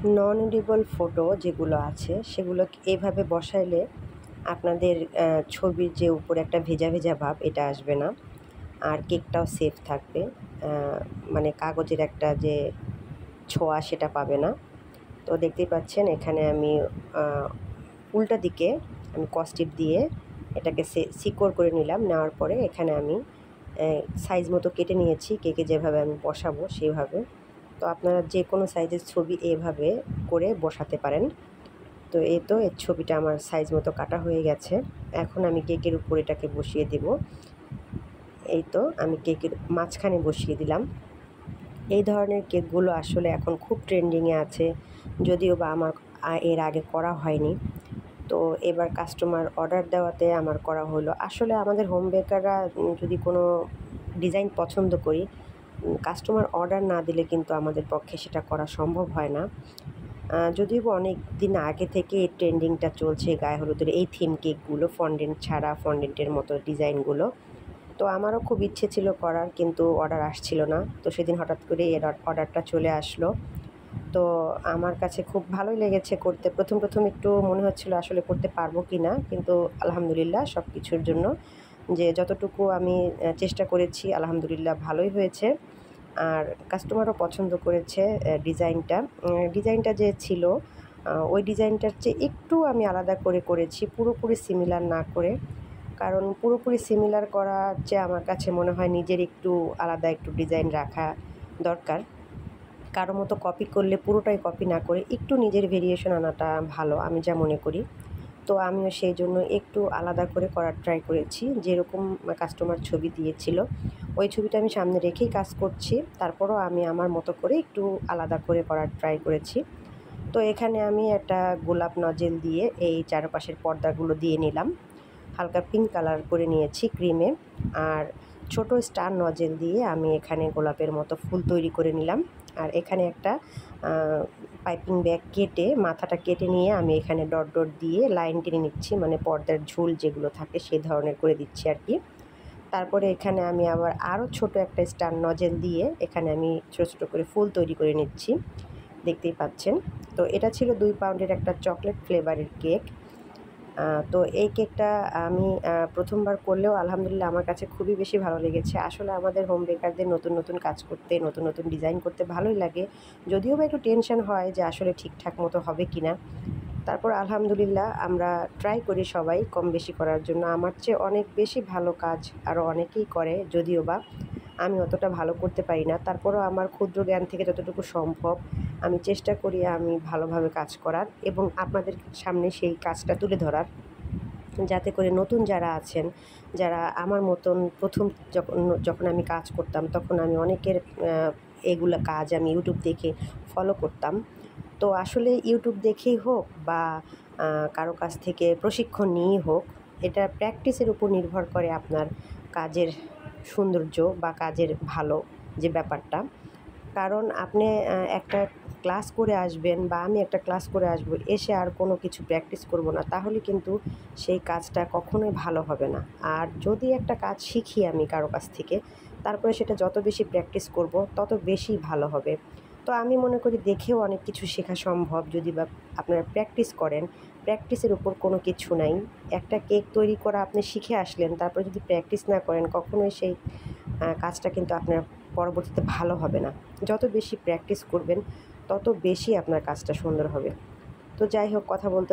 নন edible photo যেগুলো আছে সেগুলো এভাবে বসাইলে আপনাদের ছবির যে উপরে একটা ভেজা ভেজা ভাব এটা আসবে না, আর কেকটাও সেফ থাকবে। মানে কাগজের একটা যে ছোঁয়া সেটা পাবে না। তো দেখতেই পাচ্ছেন এখানে আমি উল্টা দিকে আমি কস্টিপ দিয়ে এটাকে সিকিউর করে নিলাম। নেওয়ার পরে এখানে আমি সাইজ মতো কেটে নিয়েছি, কেকে যেভাবে আমি বসাবো সেইভাবে। তো আপনারা যে কোনো সাইজের ছবি এভাবে করে বসাতে পারেন। তো এই তো এর ছবিটা আমার সাইজ মতো কাটা হয়ে গেছে। এখন আমি কেকের উপর এটাকে বসিয়ে দেব। এই তো আমি কেকের মাঝখানে বসিয়ে দিলাম। এই ধরনের কেকগুলো আসলে এখন খুব ট্রেন্ডিংয়ে আছে, যদিও বা আমার এর আগে করা হয়নি। তো এবার কাস্টমার অর্ডার দেওয়াতে আমার করা হলো। আসলে আমাদের হোম বেকাররা যদি কোনো ডিজাইন পছন্দ করি, কাস্টমার অর্ডার না দিলে কিন্তু আমাদের পক্ষে সেটা করা সম্ভব হয় না। যদিও বা অনেক দিন আগে থেকে এই ট্রেন্ডিংটা চলছে গায়ে হলুদের এই থিম কেকগুলো, ফন্ডেন্ট ছাড়া ফন্ডেন্টের মতো ডিজাইনগুলো। তো আমারও খুব ইচ্ছে ছিল করার, কিন্তু অর্ডার আসছিল না। তো সেদিন হঠাৎ করে এর অর্ডারটা চলে আসলো। তো আমার কাছে খুব ভালোই লেগেছে করতে। প্রথম একটু মনে হচ্ছিল আসলে করতে পারবো কি না, কিন্তু আলহামদুলিল্লাহ সব কিছুর জন্য যে যতটুকু আমি চেষ্টা করেছি আলহামদুলিল্লাহ ভালোই হয়েছে। আর কাস্টমারও পছন্দ করেছে ডিজাইনটা। ডিজাইনটা যে ছিল ওই ডিজাইনটার চেয়ে একটু আমি আলাদা করে করেছি, পুরোপুরি সিমিলার না করে। কারণ পুরোপুরি সিমিলার করার চেয়ে আমার কাছে মনে হয় নিজের একটু আলাদা একটু ডিজাইন রাখা দরকার। কারো মতো কপি করলে পুরোটাই কপি না করে একটু নিজের ভেরিয়েশন আনাটা ভালো, আমি যা মনে করি। তো আমিও সেই জন্য একটু আলাদা করে করার ট্রাই করেছি। যেরকম কাস্টমার ছবি দিয়েছিল ওই ছবিটা আমি সামনে রেখেই কাজ করছি, তারপরও আমি আমার মতো করে একটু আলাদা করে করার ট্রাই করেছি। তো এখানে আমি একটা গোলাপ নজেল দিয়ে এই চারপাশের পর্দাগুলো দিয়ে নিলাম, হালকা পিঙ্ক কালার করে নিয়েছি ক্রিমে। আর ছোট স্টার নজেল দিয়ে আমি এখানে গোলাপের মতো ফুল তৈরি করে নিলাম। আর এখানে একটা পাইপিং ব্যাগ কেটে মাথাটা কেটে নিয়ে আমি এখানে ডট ডট দিয়ে লাইন টেনে নিচ্ছি, মানে পর্দার ঝুল যেগুলো থাকে সেই ধরনের করে দিচ্ছি আর কি। তারপরে এখানে আমি আবার আরও ছোট একটা স্টার নজেল দিয়ে এখানে আমি ছোটো ছোটো করে ফুল তৈরি করে নিচ্ছি, দেখতেই পাচ্ছেন। তো এটা ছিল 2 পাউন্ডের একটা চকলেট ফ্লেভারের কেক। তো এই কেকটা আমি প্রথমবার করলেও আলহামদুলিল্লাহ আমার কাছে খুবই বেশি ভালো লেগেছে। আসলে আমাদের হোম বেকারদের নতুন কাজ করতে, নতুন ডিজাইন করতে ভালোই লাগে। যদিও বা একটু টেনশন হয় যে আসলে ঠিকঠাক মতো হবে কি না। তারপর আলহামদুলিল্লাহ আমরা ট্রাই করি সবাই কম বেশি করার জন্য। আমার চেয়ে অনেক বেশি ভালো কাজ আরও অনেকেই করে, যদিও বা আমি অতটা ভালো করতে পারি না। তারপরও আমার ক্ষুদ্র জ্ঞান থেকে যতটুকু সম্ভব আমি চেষ্টা করি আমি ভালোভাবে কাজ করার এবং আপনাদের সামনে সেই কাজটা তুলে ধরার, যাতে করে নতুন যারা আছেন, যারা আমার মতন প্রথম যখন আমি কাজ করতাম তখন আমি অনেকের এগুলো কাজ আমি ইউটিউব দেখে ফলো করতাম। তো আসলে ইউটিউব দেখেই হোক বা কারো কাছ থেকে প্রশিক্ষণ নিয়েই হোক, এটা প্র্যাকটিসের উপর নির্ভর করে আপনার কাজের সৌন্দর্য বা কাজের ভালো যে ব্যাপারটা। কারণ আপনি একটা ক্লাস করে আসবেন বা আমি একটা ক্লাস করে আসবো, এসে আর কোনো কিছু প্র্যাকটিস করব না, তাহলে কিন্তু সেই কাজটা কখনোই ভালো হবে না। আর যদি একটা কাজ শিখি আমি কারো কাছ থেকে, তারপরে সেটা যত বেশি প্র্যাকটিস করব তত বেশি ভালো হবে। তো আমি মনে করি দেখেও অনেক কিছু শেখা সম্ভব যদি বা আপনারা প্র্যাকটিস করেন। প্র্যাকটিসের উপর কোনো কিছু নাই। একটা কেক তৈরি করা আপনি শিখে আসলেন, তারপরে যদি প্র্যাকটিস না করেন কখনোই সেই কাজটা কিন্তু আপনার পরবর্তীতে ভালো হবে না। যত বেশি প্র্যাকটিস করবেন তত বেশি আপনার কাজটা সুন্দর হবে। তো যাই হোক, কথা বলতে